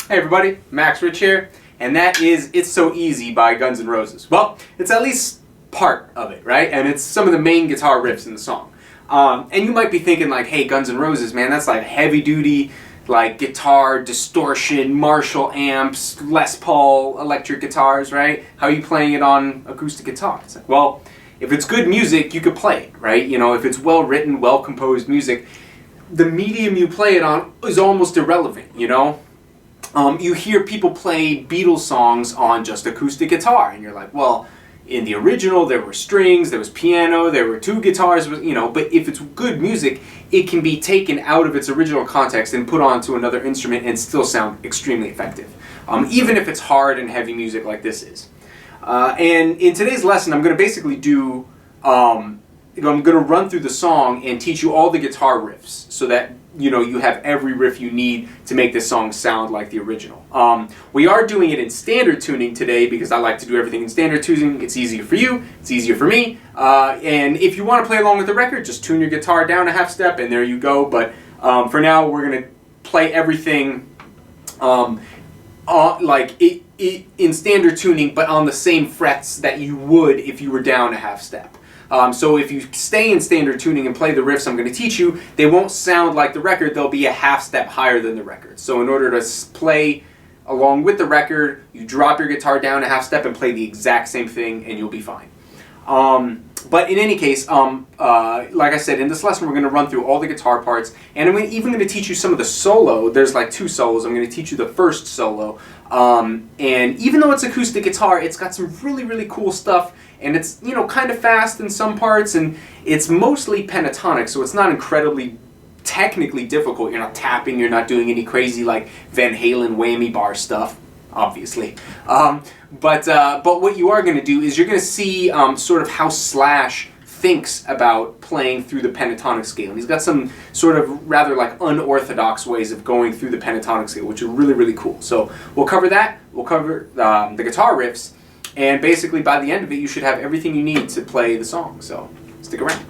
Hey everybody, Max Rich here, and that is It's So Easy by Guns N' Roses. Well, it's at least part of it, right? And it's some of the main guitar riffs in the song. And you might be thinking like, hey, Guns N' Roses, man, that's like heavy duty, like guitar, distortion, Marshall amps, Les Paul electric guitars, right? How are you playing it on acoustic guitar? It's like, well, if it's good music, you could play it, right? You know, if it's well written, well composed music, the medium you play it on is almost irrelevant, you know? You hear people play Beatles songs on just acoustic guitar, and you're like, well, in the original there were strings, there was piano, there were two guitars, you know, but if it's good music, it can be taken out of its original context and put onto another instrument and still sound extremely effective, even if it's hard and heavy music like this is. And in today's lesson, I'm going to basically do, I'm going to run through the song and teach you all the guitar riffs so that you know you have every riff you need to make this song sound like the original. We are doing it in standard tuning today because I like to do everything in standard tuning. It's easier for you, it's easier for me, and if you want to play along with the record, just tune your guitar down a half step and there you go. But for now, we're going to play everything in standard tuning, but on the same frets that you would if you were down a half step. So if you stay in standard tuning and play the riffs I'm going to teach you, they won't sound like the record, they'll be a half step higher than the record. So in order to play along with the record, you drop your guitar down a half step and play the exact same thing and you'll be fine. But in any case, like I said, in this lesson we're going to run through all the guitar parts, and I'm even going to teach you some of the solo. There's like two solos. I'm going to teach you the first solo, and even though it's acoustic guitar, it's got some really, really cool stuff, and it's, you know, kind of fast in some parts, and it's mostly pentatonic, so it's not incredibly technically difficult. You're not tapping, you're not doing any crazy like Van Halen whammy bar stuff, obviously. But what you are going to do is you're going to see sort of how Slash thinks about playing through the pentatonic scale. And he's got some sort of rather like unorthodox ways of going through the pentatonic scale, which are really, really cool. So we'll cover that. We'll cover the guitar riffs. And basically by the end of it, you should have everything you need to play the song. So stick around.